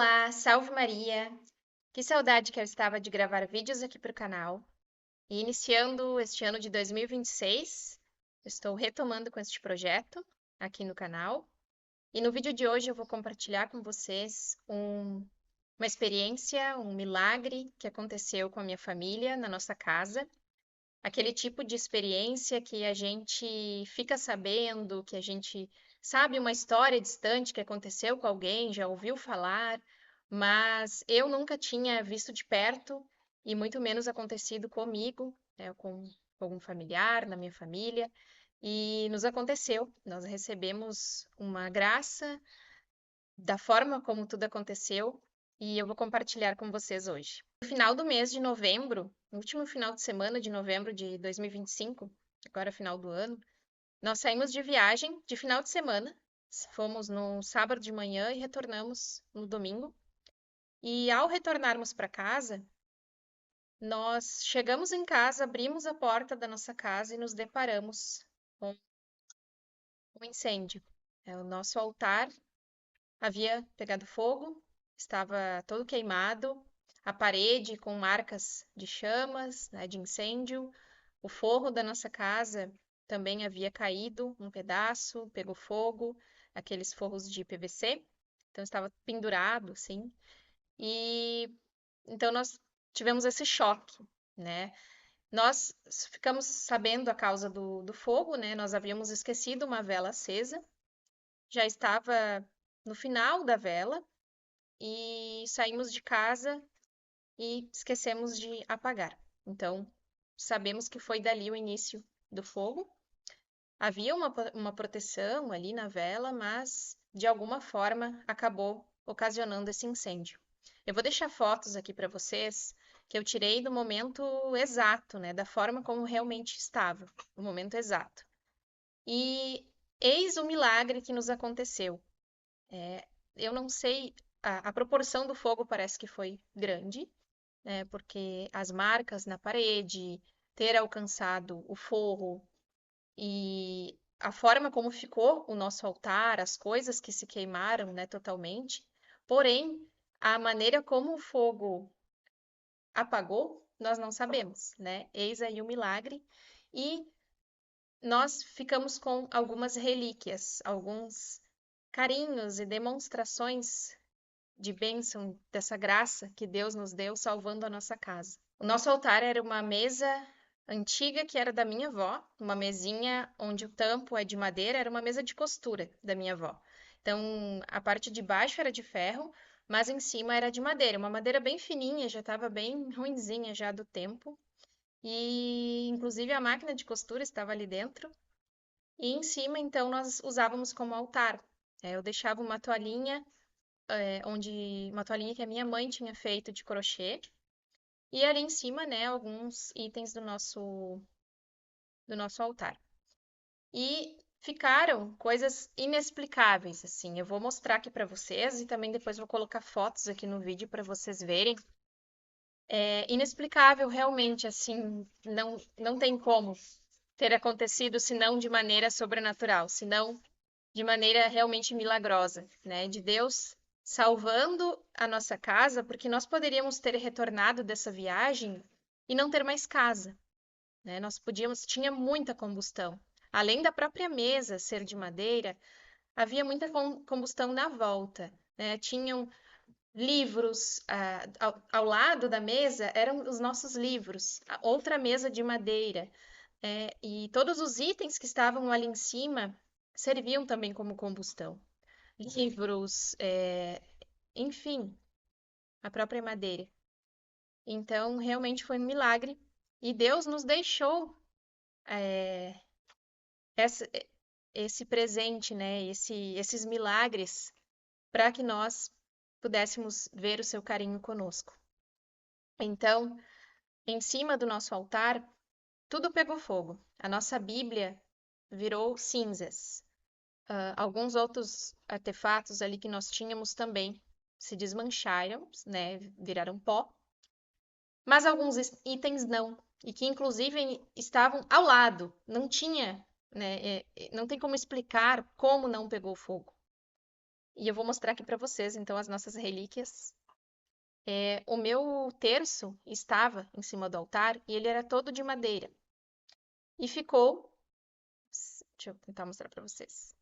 Olá, salve Maria! Que saudade que eu estava de gravar vídeos aqui para o canal. E iniciando este ano de 2026, estou retomando com este projeto aqui no canal. E no vídeo de hoje eu vou compartilhar com vocês uma experiência, um milagre que aconteceu com a minha família na nossa casa. Aquele tipo de experiência que a gente fica sabendo, que a gente sabe uma história distante que aconteceu com alguém, já ouviu falar, mas eu nunca tinha visto de perto e muito menos acontecido comigo, né, com algum familiar na minha família. E nos aconteceu, nós recebemos uma graça da forma como tudo aconteceu e eu vou compartilhar com vocês hoje. No final do mês de novembro, no último final de semana de novembro de 2025, agora final do ano, nós saímos de viagem de final de semana. Fomos no sábado de manhã e retornamos no domingo. E ao retornarmos para casa, nós chegamos em casa, abrimos a porta da nossa casa e nos deparamos com um incêndio. O nosso altar havia pegado fogo, estava todo queimado, a parede com marcas de chamas, né, de incêndio, o forro da nossa casa também havia caído um pedaço, pegou fogo, aqueles forros de PVC, então estava pendurado, assim, e então nós tivemos esse choque, né? Nós ficamos sabendo a causa do fogo, né? Nós havíamos esquecido uma vela acesa, já estava no final da vela e saímos de casa e esquecemos de apagar. Então, sabemos que foi dali o início do fogo. Havia uma proteção ali na vela, mas de alguma forma acabou ocasionando esse incêndio. Eu vou deixar fotos aqui para vocês que eu tirei do momento exato, né, da forma como realmente estava, o momento exato. E eis o milagre que nos aconteceu. Eu não sei, a proporção do fogo parece que foi grande, né? Porque as marcas na parede, ter alcançado o forro e a forma como ficou o nosso altar, as coisas que se queimaram, né, totalmente. Porém, a maneira como o fogo apagou, nós não sabemos, né? Eis aí o milagre. E nós ficamos com algumas relíquias, alguns carinhos e demonstrações de bênção dessa graça que Deus nos deu salvando a nossa casa. O nosso altar era uma mesa antiga que era da minha avó, uma mesinha onde o tampo é de madeira, era uma mesa de costura da minha avó. Então, a parte de baixo era de ferro, mas em cima era de madeira, uma madeira bem fininha, já estava bem ruinzinha já do tempo. E inclusive a máquina de costura estava ali dentro. E em cima, então, nós usávamos como altar. Eu deixava uma toalhinha onde uma toalhinha que a minha mãe tinha feito de crochê. E ali em cima, né, alguns itens do nosso altar. E ficaram coisas inexplicáveis, assim. Eu vou mostrar aqui para vocês e também depois vou colocar fotos aqui no vídeo para vocês verem. É inexplicável realmente, assim, não tem como ter acontecido senão de maneira sobrenatural, senão de maneira realmente milagrosa, né? De Deus salvando a nossa casa, porque nós poderíamos ter retornado dessa viagem e não ter mais casa, né? Nós podíamos, tinha muita combustão. Além da própria mesa ser de madeira, havia muita combustão na volta, né? Tinham livros, ao lado da mesa eram os nossos livros, a outra mesa de madeira, e todos os itens que estavam ali em cima serviam também como combustão. Livros, enfim, a própria madeira. Então, realmente foi um milagre. E Deus nos deixou é, essa- esse presente, né? Esses milagres para que nós pudéssemos ver o seu carinho conosco. Então, em cima do nosso altar, tudo pegou fogo. A nossa Bíblia virou cinzas. Alguns outros artefatos ali que nós tínhamos também se desmancharam, né? Viraram pó. Mas alguns itens não. E que inclusive estavam ao lado. Não tinha, né? Não tem como explicar como não pegou fogo. E eu vou mostrar aqui para vocês, então, as nossas relíquias. O meu terço estava em cima do altar e ele era todo de madeira. E ficou. Deixa eu tentar mostrar para vocês.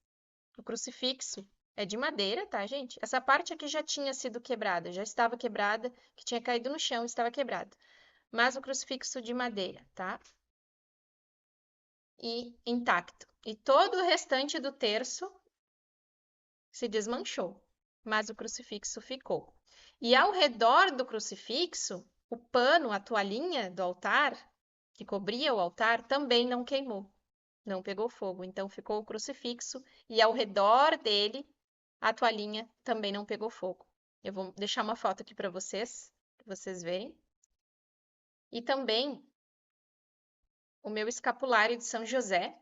O crucifixo é de madeira, tá, gente? Essa parte aqui já tinha sido quebrada, já estava quebrada, que tinha caído no chão, estava quebrada. Mas o crucifixo de madeira, tá? E intacto. E todo o restante do terço se desmanchou, mas o crucifixo ficou. E ao redor do crucifixo, o pano, a toalhinha do altar, que cobria o altar, também não queimou, não pegou fogo. Então ficou o crucifixo e ao redor dele, a toalhinha também não pegou fogo. Eu vou deixar uma foto aqui para vocês verem. E também o meu escapulário de São José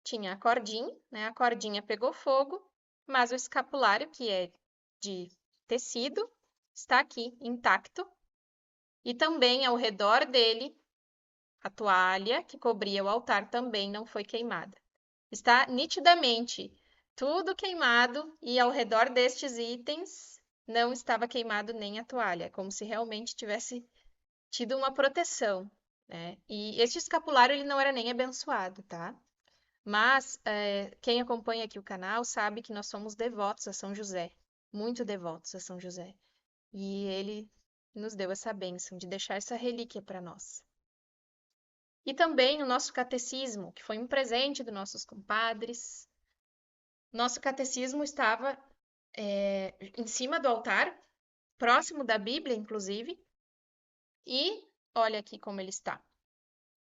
tinha a cordinha, né? A cordinha pegou fogo, mas o escapulário, que é de tecido, está aqui intacto. E também ao redor dele, a toalha que cobria o altar também não foi queimada. Está nitidamente tudo queimado e ao redor destes itens não estava queimado nem a toalha, como se realmente tivesse tido uma proteção, né? E este escapulário ele não era nem abençoado, tá? Mas quem acompanha aqui o canal sabe que nós somos devotos a São José, muito devotos a São José. E ele nos deu essa bênção de deixar essa relíquia para nós. E também o nosso catecismo, que foi um presente dos nossos compadres. Nosso catecismo estava em cima do altar, próximo da Bíblia, inclusive. E olha aqui como ele está.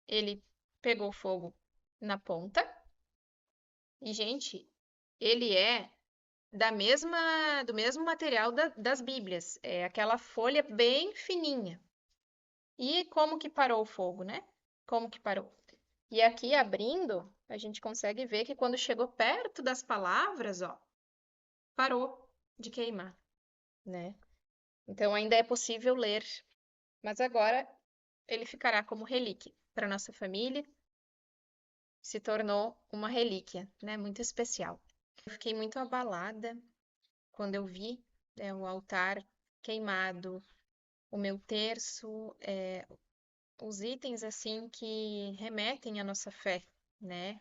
Ele pegou fogo na ponta. E, gente, ele é do mesmo material das Bíblias. É aquela folha bem fininha. E como que parou o fogo, né? Como que parou? E aqui abrindo, a gente consegue ver que quando chegou perto das palavras, ó, parou de queimar, né? Então ainda é possível ler, mas agora ele ficará como relíquia para nossa família. Se tornou uma relíquia, né? Muito especial. Eu fiquei muito abalada quando eu vi, o altar queimado, o meu terço, os itens assim que remetem à nossa fé, né?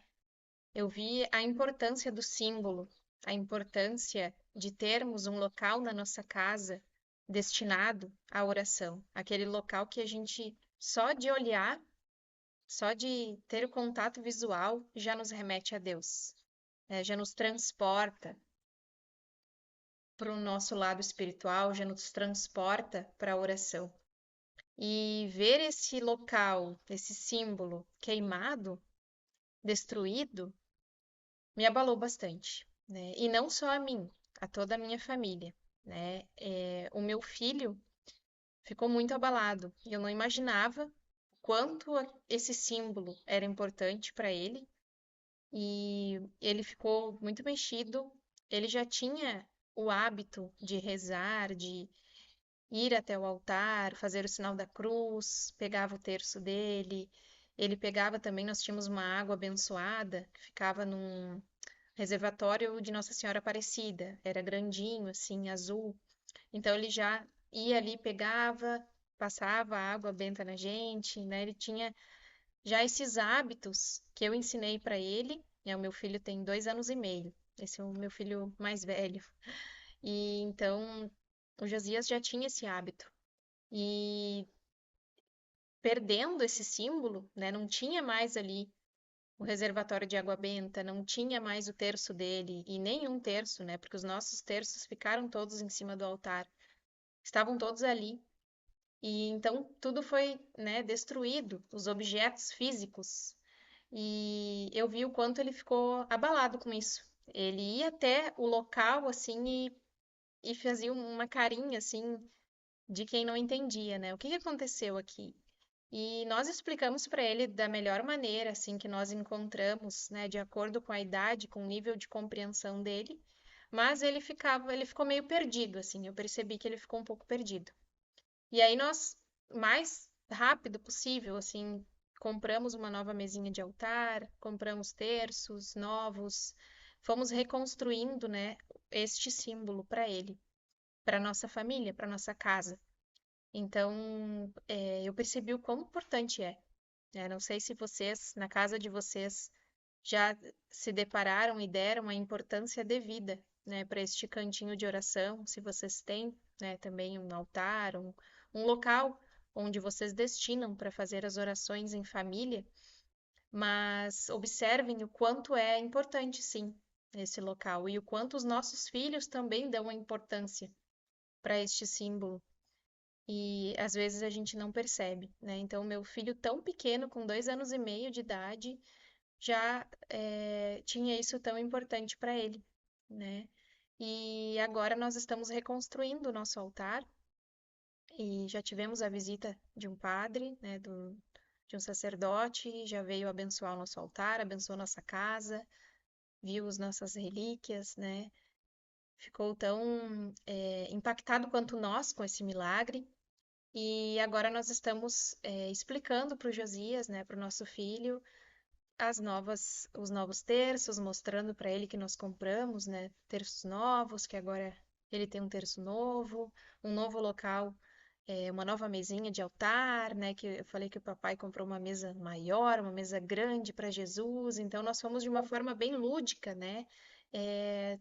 Eu vi a importância do símbolo, a importância de termos um local na nossa casa destinado à oração, aquele local que a gente só de olhar, só de ter o contato visual já nos remete a Deus, né? Já nos transporta para o nosso lado espiritual, já nos transporta para a oração. E ver esse local, esse símbolo queimado, destruído, me abalou bastante, né? E não só a mim, a toda a minha família, né? O meu filho ficou muito abalado e eu não imaginava quanto esse símbolo era importante para ele e ele ficou muito mexido. Ele já tinha o hábito de rezar, de ir até o altar, fazer o sinal da cruz, pegava o terço dele. Ele pegava também, nós tínhamos uma água abençoada que ficava num reservatório de Nossa Senhora Aparecida. Era grandinho, assim, azul. Então ele já ia ali, pegava, passava a água benta na gente, né? Ele tinha já esses hábitos que eu ensinei para ele. O meu filho tem 2 anos e meio. Esse é o meu filho mais velho. E então o Josias já tinha esse hábito. E perdendo esse símbolo, né? Não tinha mais ali o reservatório de água benta, não tinha mais o terço dele, e nem um terço, né? Porque os nossos terços ficaram todos em cima do altar, estavam todos ali. E então tudo foi, né, destruído, os objetos físicos. E eu vi o quanto ele ficou abalado com isso. Ele ia até o local assim e fazia uma carinha assim de quem não entendia, né? O que que aconteceu aqui? E nós explicamos para ele da melhor maneira, assim, que nós encontramos, né, de acordo com a idade, com o nível de compreensão dele, mas ele ficou meio perdido, assim, eu percebi que ele ficou um pouco perdido. E aí nós, mais rápido possível, assim, compramos uma nova mesinha de altar, compramos terços novos, fomos reconstruindo, né, este símbolo para ele, para nossa família, para nossa casa. Então, eu percebi o quão importante é, né? Não sei se vocês, na casa de vocês, já se depararam e deram a importância devida, né, para este cantinho de oração, se vocês têm, né, também um altar, um local onde vocês destinam para fazer as orações em família, mas observem o quanto é importante, sim, esse local e o quanto os nossos filhos também dão a importância para este símbolo. E às vezes a gente não percebe, né? Então, meu filho tão pequeno, com 2 anos e meio de idade, já tinha isso tão importante para ele, né? E agora nós estamos reconstruindo o nosso altar e já tivemos a visita de um padre, né, de um sacerdote, já veio abençoar o nosso altar, abençoou nossa casa, viu as nossas relíquias, né? Ficou tão impactado quanto nós com esse milagre. E agora nós estamos explicando para o Josias, né, para o nosso filho, os novos terços, mostrando para ele que nós compramos, né, terços novos, que agora ele tem um terço novo, um novo local, uma nova mesinha de altar, né, que eu falei que o papai comprou uma mesa maior, uma mesa grande para Jesus. Então nós fomos de uma forma bem lúdica, né,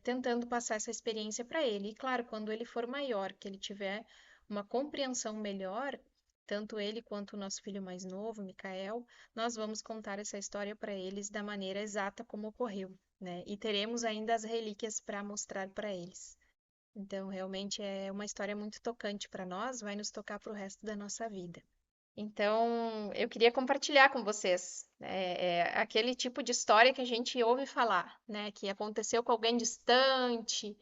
tentando passar essa experiência para ele. E claro, quando ele for maior, que ele tiver uma compreensão melhor, tanto ele quanto o nosso filho mais novo, Micael, nós vamos contar essa história para eles da maneira exata como ocorreu, né? E teremos ainda as relíquias para mostrar para eles. Então, realmente é uma história muito tocante para nós, vai nos tocar para o resto da nossa vida. Então, eu queria compartilhar com vocês, né, aquele tipo de história que a gente ouve falar, né? Que aconteceu com alguém distante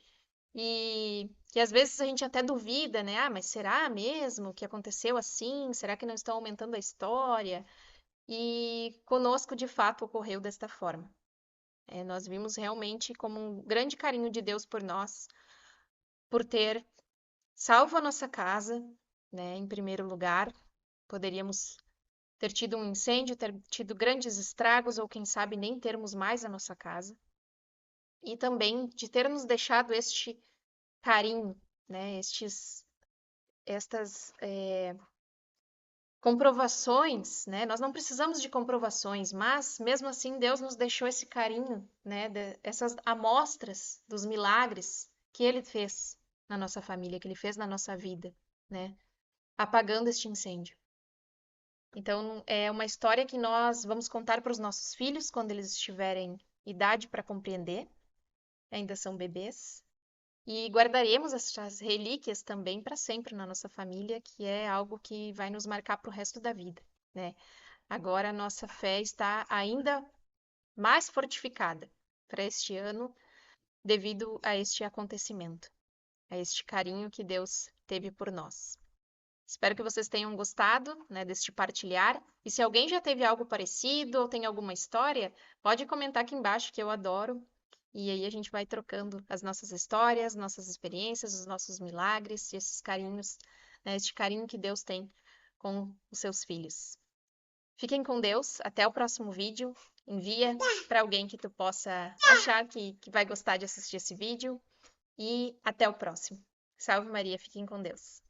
e que às vezes a gente até duvida, né? Ah, mas será mesmo que aconteceu assim? Será que não estão aumentando a história? E conosco, de fato, ocorreu desta forma. Nós vimos realmente como um grande carinho de Deus por nós, por ter salvo a nossa casa, né, em primeiro lugar. Poderíamos ter tido um incêndio, ter tido grandes estragos, ou quem sabe nem termos mais a nossa casa. E também de ter nos deixado este carinho, né, estas comprovações, né? Nós não precisamos de comprovações, mas mesmo assim Deus nos deixou esse carinho, né? Essas amostras dos milagres que Ele fez na nossa família, que Ele fez na nossa vida, né? Apagando este incêndio. Então, é uma história que nós vamos contar para os nossos filhos quando eles estiverem idade para compreender, ainda são bebês, e guardaremos essas relíquias também para sempre na nossa família, que é algo que vai nos marcar para o resto da vida, né? Agora a nossa fé está ainda mais fortificada para este ano devido a este acontecimento, a este carinho que Deus teve por nós. Espero que vocês tenham gostado, né, deste partilhar. E se alguém já teve algo parecido ou tem alguma história, pode comentar aqui embaixo que eu adoro. E aí a gente vai trocando as nossas histórias, nossas experiências, os nossos milagres e esses carinhos, né, este carinho que Deus tem com os seus filhos. Fiquem com Deus, até o próximo vídeo. Envia para alguém que tu possa achar que vai gostar de assistir esse vídeo. E até o próximo. Salve Maria, fiquem com Deus.